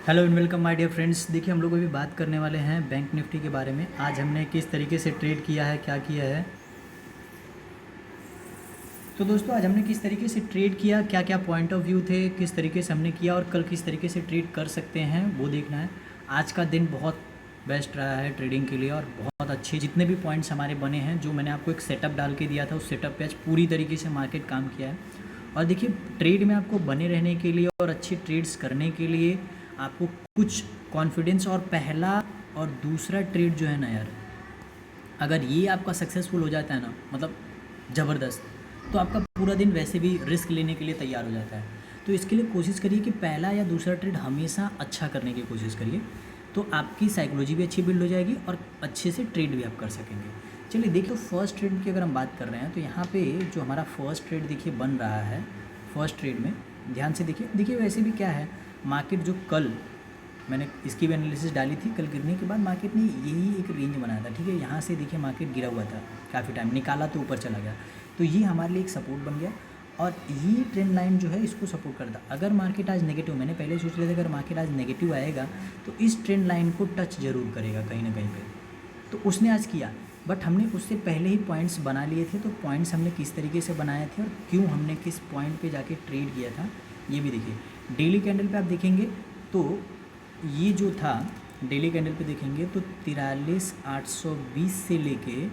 Hello and welcome my dear friends. देखिए हम लोग अभी बात करने वाले हैं बैंक निफ्टी के बारे में। आज हमने किस तरीके से ट्रेड किया है, क्या किया है। तो दोस्तों आज हमने किस तरीके से ट्रेड किया, क्या क्या पॉइंट ऑफ व्यू थे, किस तरीके से हमने किया और कल किस तरीके से ट्रेड कर सकते हैं वो देखना है। आज का दिन बहुत बेस्ट रहा है ट्रेडिंग के लिए और बहुत अच्छे जितने भी पॉइंट्स हमारे बने हैं, जो मैंने आपको एक सेटअप डाल के दिया था, उस सेटअप पे आज पूरी तरीके से मार्केट काम किया है। और देखिए ट्रेड में आपको बने रहने के लिए और अच्छी ट्रेड्स करने के लिए आपको कुछ कॉन्फिडेंस और पहला और दूसरा ट्रेड जो है ना यार, अगर ये आपका सक्सेसफुल हो जाता है ना, मतलब ज़बरदस्त, तो आपका पूरा दिन वैसे भी रिस्क लेने के लिए तैयार हो जाता है। तो इसके लिए कोशिश करिए कि पहला या दूसरा ट्रेड हमेशा अच्छा करने की कोशिश करिए, तो आपकी साइकोलॉजी भी अच्छी बिल्ड हो जाएगी और अच्छे से ट्रेड भी आप कर सकेंगे। चलिए देखिए फर्स्ट ट्रेड की अगर हम बात कर रहे हैं तो यहाँ पे जो हमारा फर्स्ट ट्रेड देखिए बन रहा है, फर्स्ट ट्रेड में ध्यान से देखिए वैसे भी क्या है, मार्केट जो कल मैंने इसकी भी एनालिसिस डाली थी, कल गिरने के बाद मार्केट ने यही एक रेंज बनाया था, ठीक है। यहाँ से देखिए मार्केट गिरा हुआ था, काफ़ी टाइम निकाला तो ऊपर चला गया, तो ये हमारे लिए एक सपोर्ट बन गया और ये ट्रेंड लाइन जो है इसको सपोर्ट करता। अगर मार्केट आज नेगेटिव, मैंने पहले सोच रहे थे अगर मार्केट आज नेगेटिव आएगा तो इस ट्रेंड लाइन को टच जरूर करेगा कहीं ना कहीं पे, तो उसने आज किया। बट हमने उससे पहले ही पॉइंट्स बना लिए थे, तो पॉइंट्स हमने किस तरीके से बनाए थे और क्यों हमने किस पॉइंट पे जाके ट्रेड किया था ये भी देखिए। डेली कैंडल पे आप देखेंगे तो ये जो था, डेली कैंडल पे देखेंगे तो 43,820 से लेके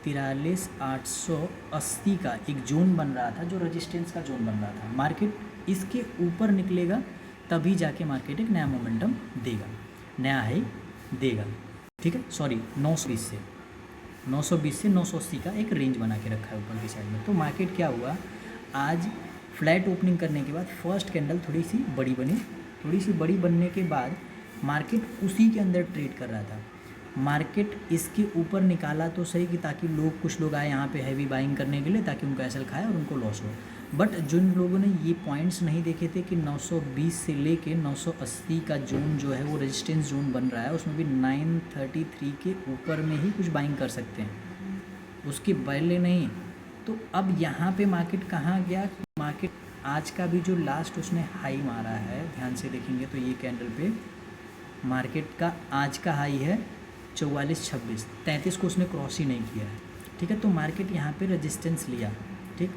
43,880 का एक जोन बन रहा था, जो रेजिस्टेंस का जोन बन रहा था। मार्केट इसके ऊपर निकलेगा तभी जाके मार्केट एक नया मोमेंटम देगा, नया हाई देगा, ठीक है। सॉरी 920 से 980 का एक रेंज बना के रखा है ऊपर की साइड में। तो मार्केट क्या हुआ, आज फ्लैट ओपनिंग करने के बाद फर्स्ट कैंडल थोड़ी सी बड़ी बनी, थोड़ी सी बड़ी बनने के बाद मार्केट उसी के अंदर ट्रेड कर रहा था। मार्केट इसके ऊपर निकाला तो सही कि ताकि कुछ लोग आए यहाँ पे हैवी बाइंग करने के लिए, ताकि उनका एसएल खाए और उनको लॉस हो। बट जिन लोगों ने ये पॉइंट्स नहीं देखे थे कि 920 से लेके 980 का जोन जो है वो रेजिस्टेंस जोन बन रहा है, उसमें भी 933 के ऊपर में ही कुछ बाइंग कर सकते हैं, उसके पहले नहीं। तो अब यहाँ पे मार्केट कहाँ गया, मार्केट आज का भी जो लास्ट उसने हाई मारा है, ध्यान से देखेंगे तो ये कैंडल पे मार्केट का आज का हाई है 4426, 33 को उसने क्रॉस ही नहीं किया है, ठीक है। तो मार्केट यहाँ पे रेजिस्टेंस लिया, ठीक।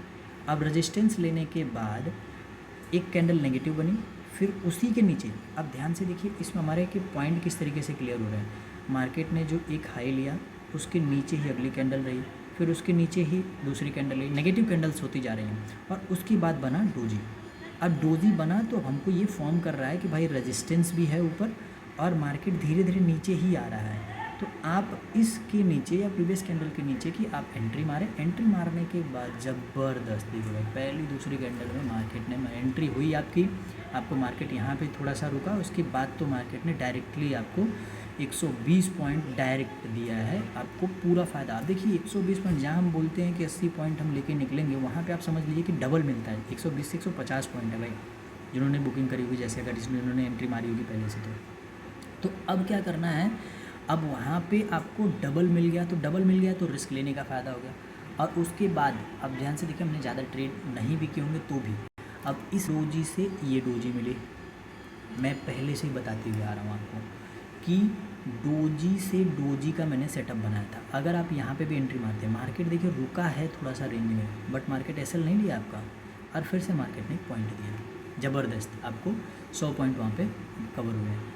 अब रेजिस्टेंस लेने के बाद एक कैंडल नेगेटिव बनी, फिर उसी के नीचे अब ध्यान से देखिए इसमें हमारे के पॉइंट किस तरीके से क्लियर हो रहे हैं। मार्केट ने जो एक हाई लिया उसके नीचे ही अगली कैंडल रही, फिर उसके नीचे ही दूसरी कैंडल रही, नेगेटिव कैंडल्स होती जा रही हैं और उसके बाद बना डोजी। अब डोजी बना तो हमको ये फॉर्म कर रहा है कि भाई रेजिस्टेंस भी है ऊपर और मार्केट धीरे धीरे नीचे ही आ रहा है। तो आप इसके नीचे या प्रीवियस कैंडल के नीचे की आप एंट्री मारें, एंट्री मारने के बाद ज़बरदस्त देखो भाई पहली दूसरी कैंडल में मार्केट ने एंट्री हुई आपकी, आपको मार्केट यहाँ पे थोड़ा सा रुका, उसके बाद तो मार्केट ने डायरेक्टली आपको 120 पॉइंट डायरेक्ट दिया है, आपको पूरा फ़ायदा। आप देखिए 120 पॉइंट, जहाँ हम बोलते हैं कि 80 पॉइंट हम लेके निकलेंगे, वहाँ पे आप समझ लीजिए कि डबल मिलता है। 120 से 150 पॉइंट है भाई, जिन्होंने बुकिंग करी हुई, जैसे अगर जिन्होंने एंट्री मारी होगी पहले से। तो अब क्या करना है, अब वहाँ पे आपको डबल मिल गया, तो डबल मिल गया तो रिस्क लेने का फ़ायदा हो गया। और उसके बाद अब ध्यान से देखिए, हमने ज़्यादा ट्रेड नहीं भी किए होंगे तो भी अब इस डोजी से ये डोजी मिली, मैं पहले से ही बताते हुए आ रहा हूँ आपको कि डोजी से डोजी का मैंने सेटअप बनाया था। अगर आप यहाँ पे भी एंट्री मारते हैं, मार्केट देखिए रुका है थोड़ा सा रेंज में, बट मार्केट एसएल नहीं लिया आपका, और फिर से मार्केट ने एक पॉइंट दिया ज़बरदस्त, आपको 100 पॉइंट वहाँ पे कवर हुए हैं।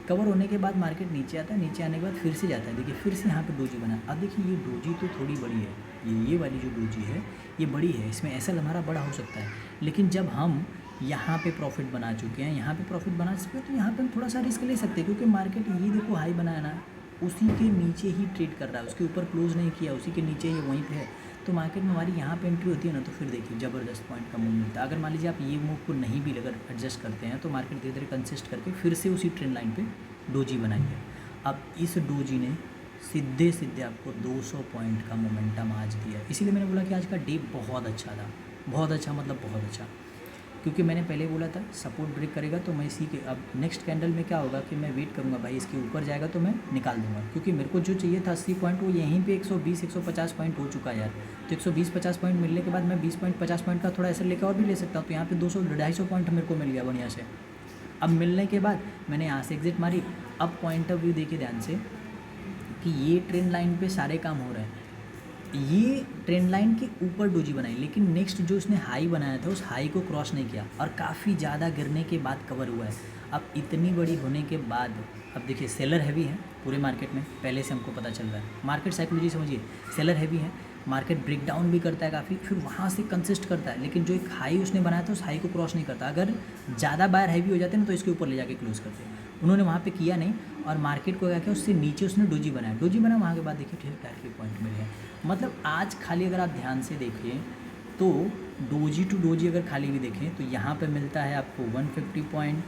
कवर होने के बाद मार्केट नीचे आता है, नीचे आने के बाद फिर से जाता है, देखिए फिर से यहाँ पे डोजी बना। अब देखिए ये डोजी तो थोड़ी बड़ी है, ये वाली जो डोजी है ये बड़ी है, इसमें एसएल हमारा बड़ा हो सकता है, लेकिन जब हम यहाँ पे प्रॉफिट बना चुके हैं, यहाँ पे प्रॉफिट बना चुके हैं, तो यहाँ पे हम थोड़ा सा रिस्क ले सकते हैं, क्योंकि मार्केट ये देखो हाई बनाया ना, उसी के नीचे ही ट्रेड कर रहा है, उसके ऊपर क्लोज नहीं किया, उसी के नीचे ही वहीं पे है। तो मार्केट में हमारी यहाँ पे एंट्री होती है ना, तो फिर देखिए ज़बरदस्त पॉइंट का मूव मिलता है। अगर मान लीजिए आप ये मूव को नहीं भी अगर एडजस्ट करते हैं, तो मार्केट धीरे धीरे कंसिस्ट करके फिर से उसी ट्रेंड लाइन पे डोजी बनाई है। अब इस डोजी ने सीधे सीधे आपको 200 पॉइंट का मोमेंटम आज दिया, इसीलिए मैंने बोला कि आज का डे बहुत अच्छा था, बहुत अच्छा मतलब बहुत अच्छा, क्योंकि मैंने पहले बोला था सपोर्ट ब्रेक करेगा तो मैं इसी के, अब नेक्स्ट कैंडल में क्या होगा कि मैं वेट करूँगा भाई, इसके ऊपर जाएगा तो मैं निकाल दूंगा, क्योंकि मेरे को जो चाहिए था 80 पॉइंट वो यहीं पे 120-150 पॉइंट हो चुका है यार। तो 120-50 पॉइंट मिलने के बाद मैं 20 पॉइंट 50 पॉइंट का थोड़ा ऐसा लेकर और भी ले सकता हूँ, तो यहाँ पे 200-250 पॉइंट मेरे को मिल गया बढ़िया से। अब मिलने के बाद मैंने यहाँ से एग्जिट मारी। अब पॉइंट ऑफ व्यू देखिए ध्यान से कि ये ट्रेंड लाइन पे सारे काम हो रहे हैं, ये ट्रेंड लाइन के ऊपर डोजी बनाई, लेकिन नेक्स्ट जो उसने हाई बनाया था उस हाई को क्रॉस नहीं किया और काफ़ी ज़्यादा गिरने के बाद कवर हुआ है। अब इतनी बड़ी होने के बाद अब देखिए सेलर हैवी है पूरे मार्केट में, पहले से हमको पता चल रहा है। मार्केट साइकोलॉजी समझिए, सेलर हैवी है, मार्केट ब्रेक डाउन भी करता है काफ़ी, फिर वहाँ से कंसिस्ट करता है, लेकिन जो एक हाई उसने बनाया था उस हाई को क्रॉस नहीं करता। अगर ज़्यादा बायर हैवी हो जाते हैं ना तो इसके ऊपर ले जाके क्लोज करते हैं, उन्होंने वहाँ पे किया नहीं और मार्केट को क्या किया, उससे नीचे उसने डोजी बनाया। डोजी बनाया वहाँ के बाद देखिए ठीक डायरेक्टली पॉइंट मिल गया। मतलब आज खाली अगर आप ध्यान से देखिए तो डोजी टू डोजी अगर खाली भी देखें तो यहाँ पे मिलता है आपको 150 पॉइंट,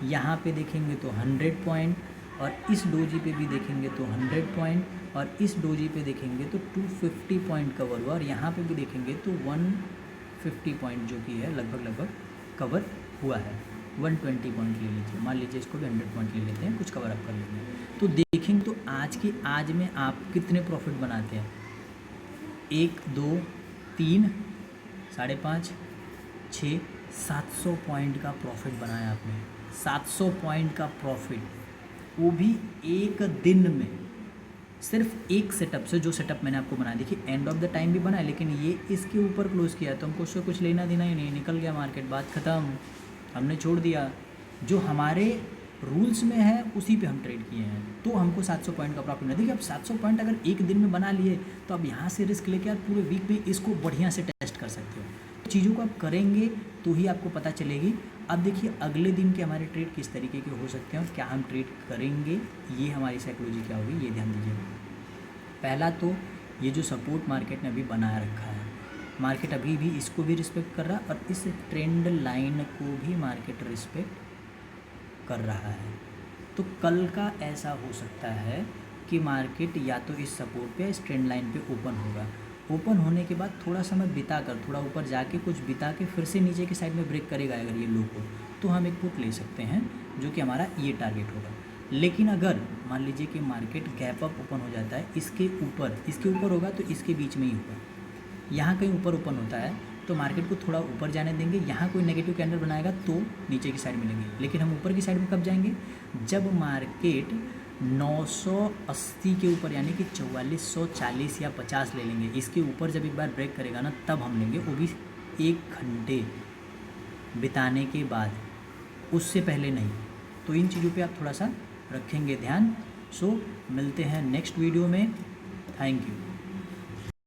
यहाँ पे देखेंगे तो 100 पॉइंट, और इस डोजी पे भी देखेंगे तो 100 पॉइंट, और इस डोजी पे देखेंगे तो 250 पॉइंट कवर हुआ, और यहाँ पे भी देखेंगे तो 150 पॉइंट जो कि है लगभग कवर हुआ है। 120 पॉइंट ले लीजिए, मान लीजिए इसको भी 100 पॉइंट ले लेते हैं, कुछ कवर अप कर लेते हैं। तो देखेंगे तो आज में आप कितने प्रॉफिट बनाते हैं, 1 2 3 5.5 6 700 पॉइंट का प्रॉफिट बनाया आपने। 700 पॉइंट का प्रॉफिट, वो भी एक दिन में, सिर्फ एक सेटअप से। जो सेटअप मैंने आपको बनाया देखिए एंड ऑफ द टाइम भी बनाया, लेकिन ये इसके ऊपर क्लोज किया तो हमको उससे कुछ लेना देना ही नहीं, निकल गया मार्केट, बात ख़त्म, हमने छोड़ दिया। जो हमारे रूल्स में है उसी पे हम ट्रेड किए हैं, तो हमको 700 पॉइंट का प्रॉफिट मिला। देखिए अब 700 पॉइंट अगर एक दिन में बना लिए तो अब यहाँ से रिस्क लेके आप पूरे वीक में इसको बढ़िया से टेस्ट कर सकते हो। चीज़ों को आप करेंगे तो ही आपको पता चलेगी। अब देखिए अगले दिन के हमारे ट्रेड किस तरीके के हो सकते हैं और क्या हम ट्रेड करेंगे, ये हमारी साइकोलॉजी क्या होगी, ये ध्यान दीजिए। पहला तो ये जो सपोर्ट मार्केट ने अभी बनाया रखा है, मार्केट अभी भी इसको भी रिस्पेक्ट कर रहा है और इस ट्रेंड लाइन को भी मार्केट रिस्पेक्ट कर रहा है। तो कल का ऐसा हो सकता है कि मार्केट या तो इस सपोर्ट पे इस ट्रेंड लाइन पे ओपन होगा, ओपन होने के बाद थोड़ा समय बिता कर, थोड़ा ऊपर जाके कुछ बिता के फिर से नीचे की साइड में ब्रेक करेगा अगर ये लो को, तो हम एक पुट ले सकते हैं जो कि हमारा ये टारगेट होगा। लेकिन अगर मान लीजिए कि मार्केट गैप अप ओपन हो जाता है, इसके ऊपर होगा तो इसके बीच में ही होगा, यहाँ कहीं ऊपर ओपन होता है तो मार्केट को थोड़ा ऊपर जाने देंगे, यहाँ कोई नेगेटिव कैंडल बनाएगा तो नीचे की साइड मिलेंगे। लेकिन हम ऊपर की साइड में कब जाएंगे, जब मार्केट 980 के ऊपर यानी कि 4440 या 50 ले लेंगे, इसके ऊपर जब एक बार ब्रेक करेगा ना तब हम लेंगे, वो भी 1 घंटे बिताने के बाद, उससे पहले नहीं। तो इन चीज़ों पे आप थोड़ा सा रखेंगे ध्यान। सो मिलते हैं नेक्स्ट वीडियो में, थैंक यू।